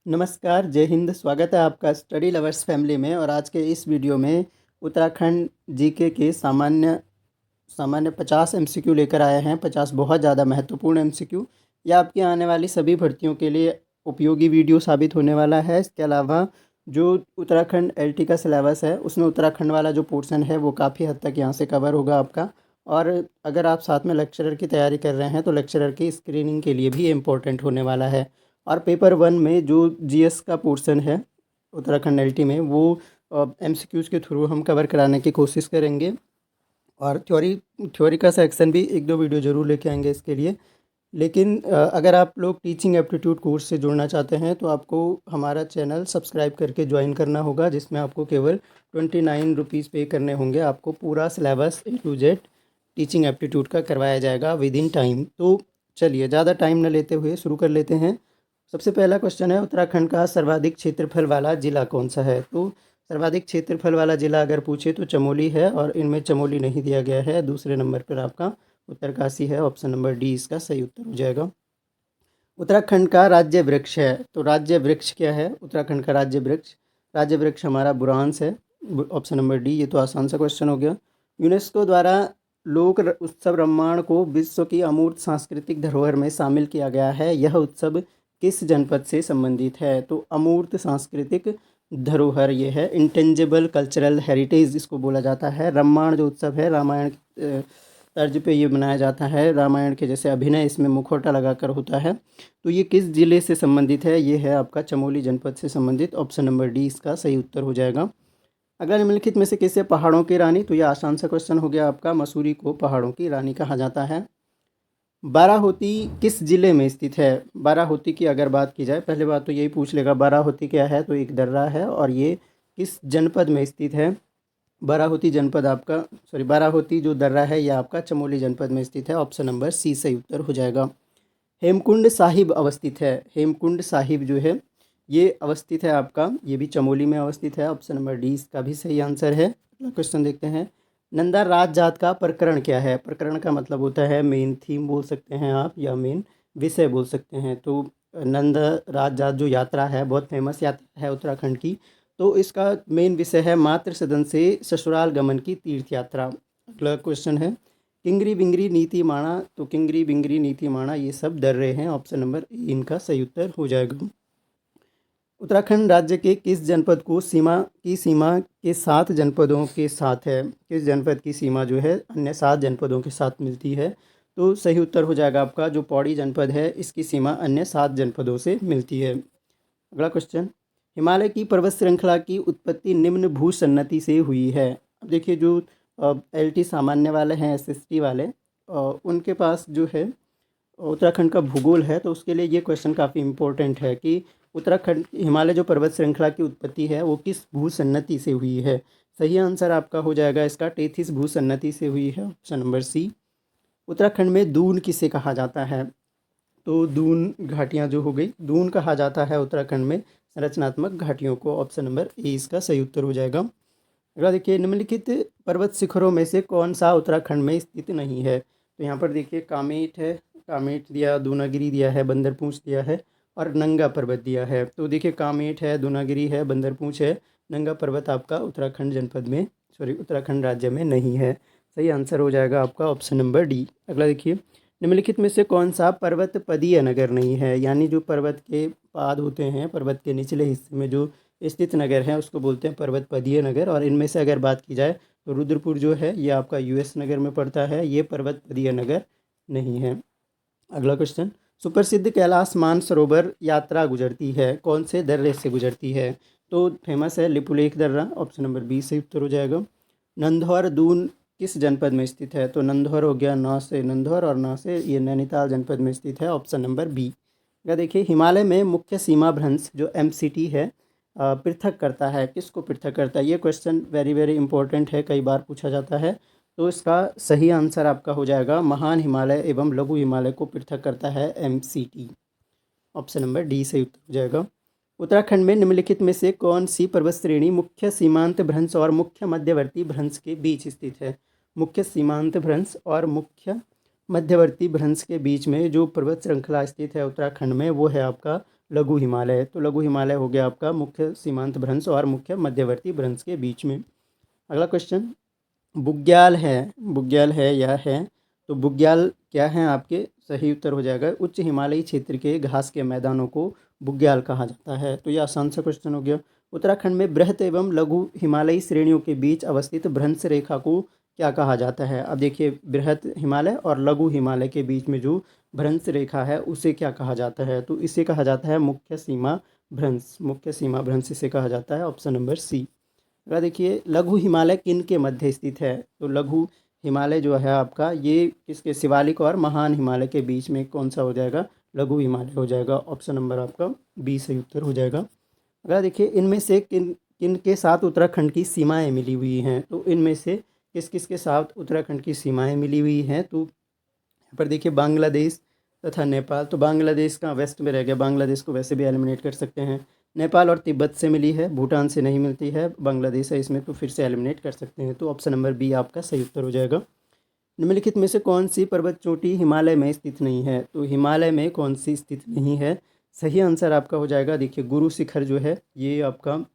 नमस्कार, जय हिंद। स्वागत है आपका स्टडी लवर्स फैमिली में। और आज के इस वीडियो में उत्तराखंड जीके के सामान्य सामान्य 50 एमसीक्यू लेकर आए हैं। 50 बहुत ज़्यादा महत्वपूर्ण एमसीक्यू। यह आपकी आने वाली सभी भर्तियों के लिए उपयोगी वीडियो साबित होने वाला है। इसके अलावा जो उत्तराखंड एलटी का सिलेबस है उसमें उत्तराखंड वाला जो पोर्शन है वो काफ़ी हद तक यहाँ से कवर होगा आपका। और अगर आप साथ में लेक्चरर की तैयारी कर रहे हैं तो लेक्चरर की स्क्रीनिंग के लिए भी इम्पोर्टेंट होने वाला है। और पेपर वन में जो जीएस का पोर्शन है उत्तराखंड एलटी में वो एमसीक्यूज़ के थ्रू हम कवर कराने की कोशिश करेंगे। और थ्योरी का सेक्शन भी एक दो वीडियो ज़रूर लेके आएंगे इसके लिए। लेकिन अगर आप लोग टीचिंग एप्टीट्यूड कोर्स से जुड़ना चाहते हैं तो आपको हमारा चैनल सब्सक्राइब करके ज्वाइन करना होगा, जिसमें आपको केवल 29 रुपीज़ पे करने होंगे। आपको पूरा syllabus A to Z teaching aptitude का करवाया जाएगा विद इन टाइम। तो चलिए ज़्यादा टाइम न लेते हुए शुरू कर लेते हैं। सबसे पहला क्वेश्चन है, उत्तराखंड का सर्वाधिक क्षेत्रफल वाला ज़िला कौन सा है? तो सर्वाधिक क्षेत्रफल वाला ज़िला अगर पूछे तो चमोली है, और इनमें चमोली नहीं दिया गया है। दूसरे नंबर पर आपका उत्तरकाशी है। ऑप्शन नंबर डी इसका सही उत्तर हो जाएगा। उत्तराखंड का राज्य वृक्ष है, तो राज्य वृक्ष क्या है? उत्तराखंड का राज्य वृक्ष हमारा बुरांस है। Option number D. ये तो आसान सा क्वेश्चन हो गया। यूनेस्को द्वारा उत्सव रम्माण को विश्व की अमूर्त सांस्कृतिक धरोहर में शामिल किया गया है। यह उत्सव किस जनपद से संबंधित है? तो अमूर्त सांस्कृतिक धरोहर ये है, इंटेंजिबल कल्चरल हेरिटेज इसको बोला जाता है। रम्माण जो उत्सव है रामायण तर्ज पे ये मनाया जाता है। रामायण के जैसे अभिनय इसमें मुखौटा लगाकर होता है। तो ये किस ज़िले से संबंधित है? ये है आपका चमोली जनपद से संबंधित। ऑप्शन नंबर डी इसका सही उत्तर हो जाएगा। अगला, निम्नलिखित में से किसे पहाड़ों की रानी? तो ये आसान सा क्वेश्चन हो गया आपका। मसूरी को पहाड़ों की रानी कहा जाता है। बाराहोती किस जिले में स्थित है? बाराहोती की अगर बात की जाए, पहले बात तो यही पूछ लेगा बाराहोती क्या है, तो एक दर्रा है और ये किस जनपद में स्थित है? बाराहोती जनपद आपका बाराहोती जो दर्रा है यह आपका चमोली जनपद में स्थित है। ऑप्शन नंबर सी सही उत्तर हो जाएगा। हेमकुंड साहिब अवस्थित है। हेमकुंड साहिब जो है ये अवस्थित है आपका, ये भी चमोली में अवस्थित है। ऑप्शन नंबर डी इसका भी सही आंसर है। अगला क्वेश्चन देखते हैं। नंदा राज जात का प्रकरण क्या है? प्रकरण का मतलब होता है मेन थीम बोल सकते हैं आप, या मेन विषय बोल सकते हैं। तो नंदा राज जात जो यात्रा है बहुत फेमस यात्रा है उत्तराखंड की। तो इसका मेन विषय है मातृ सदन से ससुराल गमन की तीर्थ यात्रा। अगला क्वेश्चन है, किंगरी बिंगरी नीति माणा। तो किंगरी बिंगरी नीति माणा ये सब दर्रे हैं। ऑप्शन नंबर ए इनका सही उत्तर हो जाएगा। उत्तराखंड राज्य के किस जनपद को सीमा के 7 जनपदों के साथ है? किस जनपद की सीमा जो है अन्य 7 जनपदों के साथ मिलती है? तो सही उत्तर हो जाएगा आपका जो पौड़ी जनपद है इसकी सीमा अन्य 7 जनपदों से मिलती है। अगला क्वेश्चन, हिमालय की पर्वत श्रृंखला की उत्पत्ति निम्न भूसन्नति से हुई है। अब देखिए जो एलटी सामान्य वाले हैं, एसएसटी वाले, उनके पास जो है उत्तराखंड का भूगोल है, तो उसके लिए ये क्वेश्चन काफ़ी इम्पोर्टेंट है कि उत्तराखंड हिमालय जो पर्वत श्रृंखला की उत्पत्ति है वो किस भूसन्नति से हुई है। सही आंसर आपका हो जाएगा इसका टेथिस भूसन्नति से हुई है। Option number C. उत्तराखंड में दून किसे कहा जाता है? तो दून घाटियाँ जो हो गई, दून कहा जाता है उत्तराखंड में संरचनात्मक घाटियों को। ऑप्शन नंबर ए इसका सही उत्तर हो जाएगा। अगला देखिए, निम्नलिखित पर्वत शिखरों में से कौन सा उत्तराखंड में स्थित नहीं है? तो यहाँ पर देखिए कामेट है, कामेट दिया, दूनागिरी दिया है, बंदरपूंछ दिया है और नंगा पर्वत दिया है। तो देखिए कामेट है, दूनागिरी है, बंदरपूंछ है, नंगा पर्वत आपका उत्तराखंड जनपद में उत्तराखंड राज्य में नहीं है। सही आंसर हो जाएगा आपका ऑप्शन नंबर डी। अगला देखिए, निम्नलिखित में से कौन सा पर्वत पदीय नगर नहीं है? यानी जो पर्वत के पाद होते हैं, पर्वत के निचले हिस्से में जो स्थित नगर है उसको बोलते हैं पर्वत पदीय नगर। और इनमें से अगर बात की जाए तो रुद्रपुर जो है ये आपका यूएस नगर में पड़ता है, ये पर्वत पदीय नगर नहीं है। अगला क्वेश्चन, सुप्रसिद्ध कैलाश मानसरोवर यात्रा गुजरती है कौन से दर्रे से गुजरती है? तो फेमस है लिपुलेख दर्रा। ऑप्शन नंबर बी से उत्तर हो जाएगा। नंधौर दून किस जनपद में स्थित है? तो नंधौर हो गया नौ से नंधौर, और नौ से ये नैनीताल जनपद में स्थित है। Option number B. क्या देखिए, हिमालय में मुख्य सीमा भ्रंश जो एमसीटी है पृथक करता है, किसको पृथक करता है? ये क्वेश्चन वेरी वेरी इंपॉर्टेंट है, कई बार पूछा जाता है। तो इसका सही आंसर आपका हो जाएगा महान हिमालय एवं लघु हिमालय को पृथक करता है एमसीटी। ऑप्शन नंबर डी सही उत्तर हो जाएगा। उत्तराखंड में निम्नलिखित में से कौन सी पर्वत श्रेणी मुख्य सीमांत भ्रंश और मुख्य मध्यवर्ती भ्रंश के बीच स्थित है? मुख्य सीमांत भ्रंश और मुख्य मध्यवर्ती भ्रंश के बीच में जो पर्वत श्रृंखला स्थित है उत्तराखंड में वो है आपका लघु हिमालय। तो लघु हिमालय हो गया आपका मुख्य सीमांत भ्रंश और मुख्य मध्यवर्ती भ्रंश के बीच में। अगला क्वेश्चन, बुग्याल है या है, तो बुग्याल क्या है आपके? सही उत्तर हो जाएगा उच्च हिमालयी क्षेत्र के घास के मैदानों को बुग्याल कहा जाता है। तो यह आसान सा क्वेश्चन हो गया। उत्तराखंड में बृहत एवं लघु हिमालयी श्रेणियों के बीच अवस्थित भ्रंश रेखा को क्या कहा जाता है? अब देखिए, बृहत हिमालय और लघु हिमालय के बीच में जो भ्रंश रेखा है उसे क्या कहा जाता है? तो इसे कहा जाता है मुख्य सीमा भ्रंश। मुख्य सीमा भ्रंश इसे कहा जाता है, ऑप्शन नंबर सी। अगला देखिए, लघु हिमालय किन के मध्य स्थित है? तो लघु हिमालय जो है आपका, ये किसके, शिवालिक और महान हिमालय के बीच में कौन सा हो जाएगा? लघु हिमालय हो जाएगा, ऑप्शन नंबर आपका बी सही उत्तर हो जाएगा। अगला देखिए, इनमें से किन किन के साथ उत्तराखंड की सीमाएं मिली हुई हैं? तो इनमें से किस किस के साथ उत्तराखंड की सीमाएं मिली हुई हैं? तो यहाँ पर देखिए, बांग्लादेश तथा नेपाल। तो बांग्लादेश का वेस्ट में रह गया, बांग्लादेश को वैसे भी एलिमिनेट कर सकते हैं। नेपाल और तिब्बत से मिली है, भूटान से नहीं मिलती है, बांग्लादेश है इसमें, तो फिर से एलिमिनेट कर सकते हैं। तो ऑप्शन नंबर बी आपका सही उत्तर हो जाएगा। निम्नलिखित में से कौन सी पर्वत चोटी हिमालय में स्थित नहीं है? तो हिमालय में कौन सी स्थित नहीं है? सही आंसर आपका हो जाएगा, देखिए, गुरु शिखर जो है ये आपका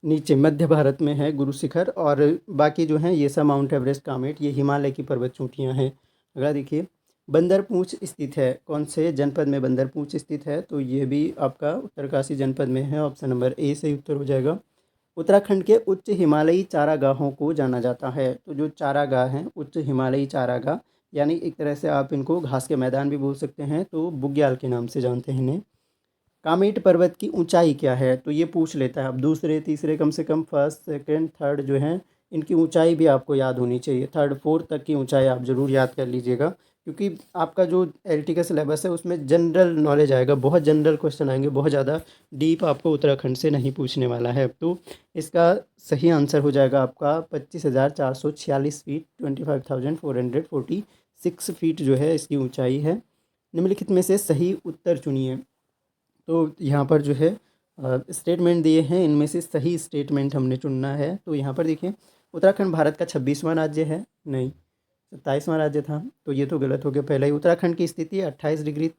नीचे मध्य भारत में है गुरु शिखर, और बाकी जो हैं ये सब माउंट एवरेस्ट, कामेट, ये हिमालय की पर्वत चोटियाँ हैं। अगला देखिए, बंदरपूंछ स्थित है, कौन से जनपद में बंदरपूंछ स्थित है? तो ये भी आपका उत्तरकाशी जनपद में है, ऑप्शन नंबर ए सही उत्तर हो जाएगा। उत्तराखंड के उच्च हिमालयी चारागाहों को जाना जाता है। तो जो चारागाह हैं, उच्च हिमालयी चारागाह, यानी एक तरह से आप इनको घास के मैदान भी बोल सकते हैं, तो बुग्याल के नाम से जानते हैं इन्हें। कामेट पर्वत की ऊंचाई क्या है? तो ये पूछ लेता है, अब दूसरे तीसरे, कम से कम फर्स्ट सेकंड थर्ड जो हैं, इनकी ऊंचाई भी आपको याद होनी चाहिए। थर्ड फोर्थ तक की ऊंचाई आप ज़रूर याद कर लीजिएगा, क्योंकि आपका जो एलटी का सिलेबस है उसमें जनरल नॉलेज आएगा, बहुत जनरल क्वेश्चन आएंगे, बहुत ज़्यादा डीप आपको उत्तराखंड से नहीं पूछने वाला है। तो इसका सही आंसर हो जाएगा आपका 25,446 फीट, 25,446 फीट जो है इसकी ऊंचाई है। निम्नलिखित में से सही उत्तर चुनिए। तो यहाँ पर जो है स्टेटमेंट दिए हैं, इनमें से सही स्टेटमेंट हमने चुनना है। तो यहाँ पर देखिए, उत्तराखंड भारत का 26वां राज्य है, नहीं 27वां राज्य था, तो ये तो गलत हो गया पहले ही। उत्तराखंड की स्थिति 28 डिग्री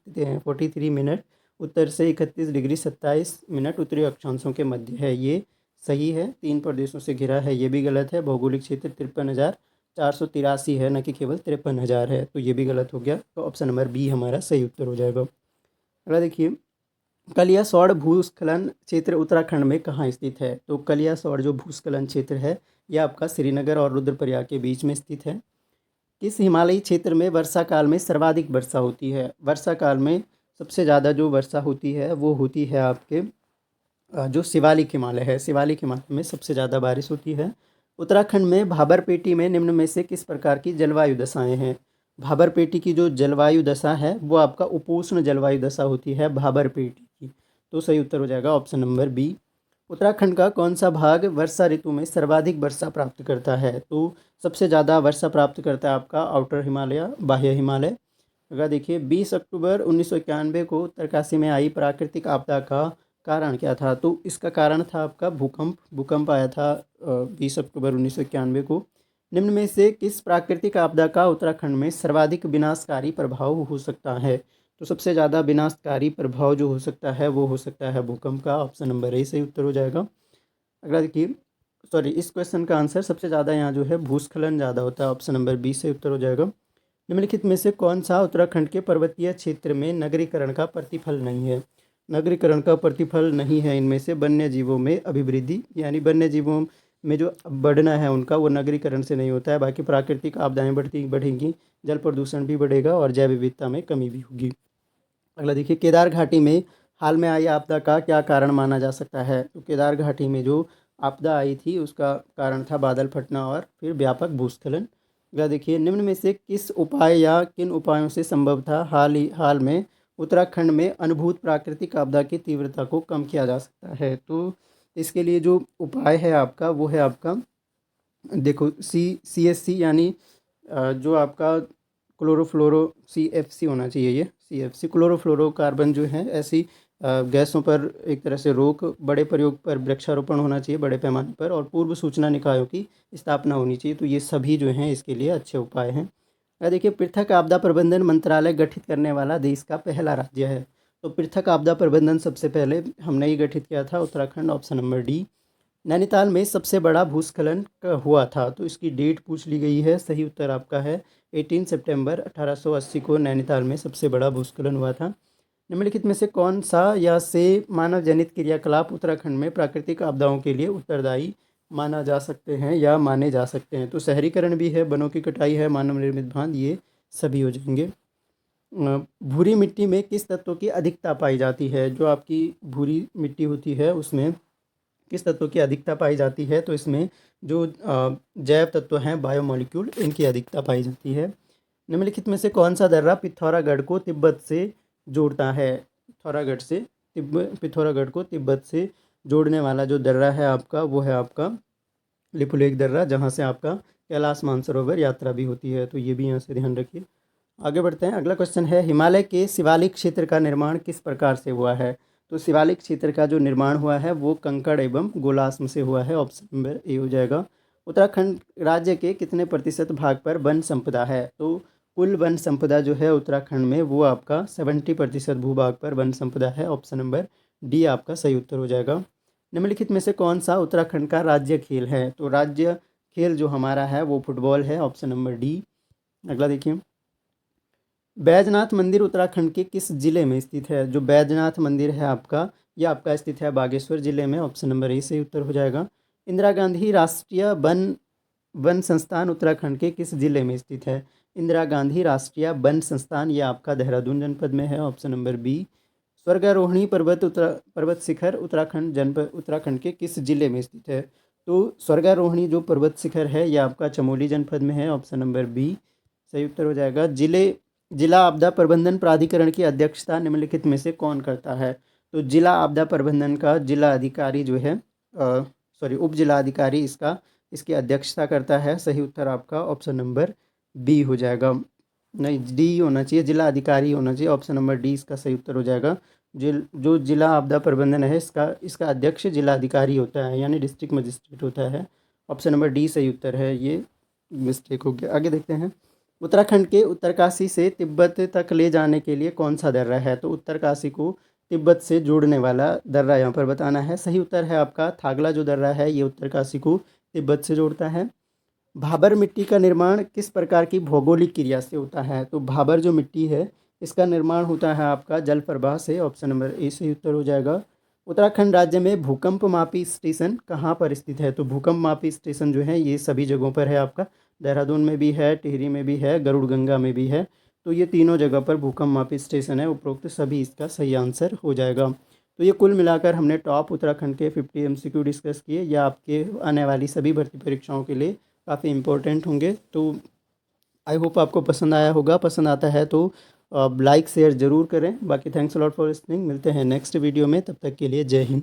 43 मिनट उत्तर से 31 डिग्री 27 मिनट उत्तरी अक्षांशों के मध्य है, ये सही है। 3 प्रदेशों से घिरा है, ये भी गलत है। भौगोलिक क्षेत्र 53,483 है, न कि केवल 53,000 है, तो ये भी गलत हो गया। तो ऑप्शन नंबर बी हमारा सही उत्तर हो जाएगा। अगला देखिए, कलियासोड़ भूस्खलन क्षेत्र उत्तराखंड में कहाँ स्थित है? तो कलियासोड़ जो भूस्खलन क्षेत्र है यह आपका श्रीनगर और रुद्रप्रयाग के बीच में स्थित है। किस हिमालयी क्षेत्र में वर्षा काल में सर्वाधिक वर्षा होती है? वर्षा काल में सबसे ज़्यादा जो वर्षा होती है वो होती है आपके जो शिवालिक हिमालय है, शिवालिक हिमालय में सबसे ज़्यादा बारिश होती है। उत्तराखंड में भाबरपेटी में निम्न में से किस प्रकार की जलवायु दशाएं हैं? भाबरपेटी की जो जलवायु दशा है वो आपका उपोष्ण जलवायु दशा होती है भाबरपेटी की। तो सही उत्तर हो जाएगा ऑप्शन नंबर बी। उत्तराखंड का कौन सा भाग वर्षा ऋतु में सर्वाधिक वर्षा प्राप्त करता है? तो सबसे ज़्यादा वर्षा प्राप्त करता है आपका आउटर हिमालय, बाह्य हिमालय। अगर देखिए, 20 अक्टूबर 1991 को उत्तरकाशी में आई प्राकृतिक आपदा का कारण क्या था? तो इसका कारण था आपका भूकंप आया था 20 अक्टूबर 1991 को। निम्न में से किस प्राकृतिक आपदा का उत्तराखंड में सर्वाधिक विनाशकारी प्रभाव हो सकता है? तो सबसे ज़्यादा विनाशकारी प्रभाव जो हो सकता है वो हो सकता है भूकंप का, ऑप्शन नंबर ए सही उत्तर हो जाएगा। अगला देखिए, सॉरी, इस क्वेश्चन का आंसर सबसे ज़्यादा यहाँ जो है भूस्खलन ज़्यादा होता है, ऑप्शन नंबर बी से उत्तर हो जाएगा। निम्नलिखित में से कौन सा उत्तराखंड के पर्वतीय क्षेत्र में नगरीकरण का प्रतिफल नहीं है? नगरीकरण का प्रतिफल नहीं है इनमें से वन्य जीवों में अभिवृद्धि, यानी वन्य जीवों में जो बढ़ना है उनका वो नगरीकरण से नहीं होता है। बाकी प्राकृतिक आपदाएं बढ़ेंगी, जल प्रदूषण भी बढ़ेगा और जैव विविधता में कमी भी होगी। अगला देखिए, केदार घाटी में हाल में आई आपदा का क्या कारण माना जा सकता है? तो केदार घाटी में जो आपदा आई थी उसका कारण था बादल फटना और फिर व्यापक भूस्खलन। अगला देखिए, निम्न में से किस उपाय या किन उपायों से संभव था हाल में उत्तराखंड में अनुभूत प्राकृतिक आपदा की तीव्रता को कम किया जा सकता है? तो इसके लिए जो उपाय है आपका वो है आपका, देखो, CSC, यानी जो आपका क्लोरोफ्लोरो CFC होना चाहिए, ये CFC क्लोरोफ्लोरोकार्बन जो है, ऐसी गैसों पर एक तरह से रोक, बड़े प्रयोग पर वृक्षारोपण होना चाहिए बड़े पैमाने पर, और पूर्व सूचना निकायों की स्थापना होनी चाहिए। तो ये सभी जो हैं इसके लिए अच्छे उपाय हैं। देखिए, पृथक आपदा प्रबंधन मंत्रालय गठित करने वाला देश का पहला राज्य है। तो पृथक आपदा प्रबंधन सबसे पहले हमने ही गठित किया था, Uttarakhand, option number D. Nainital में सबसे बड़ा भूस्खलन हुआ था, तो इसकी डेट पूछ ली गई है। सही उत्तर आपका है 18 सितंबर 1880 को नैनीताल में सबसे बड़ा भूस्खलन हुआ था। निम्नलिखित में से कौन सा या से मानव जनित क्रियाकलाप उत्तराखंड में प्राकृतिक आपदाओं के लिए उत्तरदायी माना जा सकते हैं या माने जा सकते हैं? तो शहरीकरण भी है, वनों की कटाई है, मानव निर्मित बांध, ये सभी हो जाएंगे। भूरी मिट्टी में किस तत्व की अधिकता पाई जाती है? जो आपकी भूरी मिट्टी होती है उसमें किस तत्व की अधिकता पाई जाती है? तो इसमें जो जैव तत्व हैं, बायोमोलिक्यूल, इनकी अधिकता पाई जाती है। निम्नलिखित में से कौन सा दर्रा पिथौरागढ़ को तिब्बत से जोड़ता है? पिथौरागढ़ को तिब्बत से जोड़ने वाला जो दर्रा है आपका, वो है आपका लिपुलेख दर्रा, जहाँ से आपका कैलाश मानसरोवर यात्रा भी होती है। तो ये भी यहाँ से ध्यान रखिए। आगे बढ़ते हैं। अगला क्वेश्चन है, हिमालय के शिवालिक क्षेत्र का निर्माण किस प्रकार से हुआ है? तो शिवालिक क्षेत्र का जो निर्माण हुआ है वो कंकड़ एवं गोलाश्म से हुआ है। ऑप्शन नंबर ए हो जाएगा। उत्तराखंड राज्य के कितने प्रतिशत भाग पर वन संपदा है? तो कुल वन संपदा जो है उत्तराखंड में वो आपका 70% भूभाग पर वन संपदा है। ऑप्शन नंबर डी आपका सही उत्तर हो जाएगा। निम्नलिखित में से कौन सा उत्तराखंड का राज्य खेल है? तो राज्य खेल जो हमारा है वो फुटबॉल है। Option number D. अगला देखिए, बैजनाथ मंदिर उत्तराखंड के किस जिले में स्थित है? जो बैजनाथ मंदिर है आपका, यह आपका स्थित है बागेश्वर जिले में। ऑप्शन नंबर ए सही उत्तर हो जाएगा। इंदिरा गांधी राष्ट्रीय वन वन संस्थान उत्तराखंड के किस जिले में स्थित है? इंदिरा गांधी राष्ट्रीय वन संस्थान, ये आपका देहरादून जनपद में है। Option number B. स्वर्गारोहिणी पर्वत शिखर उत्तराखंड के किस जिले में स्थित है? तो स्वर्गारोहिणी जो पर्वत शिखर है ये आपका चमोली जनपद में है। ऑप्शन नंबर बी सही उत्तर हो जाएगा। जिला आपदा प्रबंधन प्राधिकरण की अध्यक्षता निम्नलिखित में से कौन करता है? तो जिला आपदा प्रबंधन का जिला अधिकारी जो है उप जिला अधिकारी इसकी अध्यक्षता करता है। सही उत्तर आपका ऑप्शन नंबर बी हो जाएगा। नहीं, डी होना चाहिए, जिला अधिकारी होना चाहिए। ऑप्शन नंबर डी इसका सही उत्तर हो जाएगा। जो जिला आपदा प्रबंधन है इसका अध्यक्ष जिला अधिकारी होता है, यानी डिस्ट्रिक्ट मजिस्ट्रेट होता है। ऑप्शन नंबर डी सही उत्तर है, ये मिस्टेक हो गया। आगे देखते हैं। उत्तराखंड के उत्तरकाशी से तिब्बत तक ले जाने के लिए कौन सा दर्रा है? तो उत्तरकाशी को तिब्बत से जोड़ने वाला दर्रा यहाँ पर बताना है। सही उत्तर है आपका थागला जो दर्रा है ये उत्तरकाशी को तिब्बत से जोड़ता है। भाबर मिट्टी का निर्माण किस प्रकार की भौगोलिक क्रिया से होता है? तो भाबर जो मिट्टी है इसका निर्माण होता है आपका जल प्रवाह से। ऑप्शन नंबर ए सही उत्तर हो जाएगा। उत्तराखंड राज्य में भूकंप मापी स्टेशन कहाँ पर स्थित है? तो भूकंप मापी स्टेशन जो है ये सभी जगहों पर है आपका। देहरादून में भी है, टिहरी में भी है, गरुड़गंगा में भी है। तो ये तीनों जगह पर भूकंप मापी स्टेशन है। उपरोक्त सभी इसका सही आंसर हो जाएगा। तो ये कुल मिलाकर हमने टॉप उत्तराखंड के 50 MCQ डिस्कस किए। या आपके आने वाली सभी भर्ती परीक्षाओं के लिए काफ़ी इंपॉर्टेंट होंगे। तो आई होप आपको पसंद आया होगा। पसंद आता है तो लाइक शेयर ज़रूर करें। बाकी thanks a lot for listening. मिलते हैं नेक्स्ट वीडियो में, तब तक के लिए जय हिंद।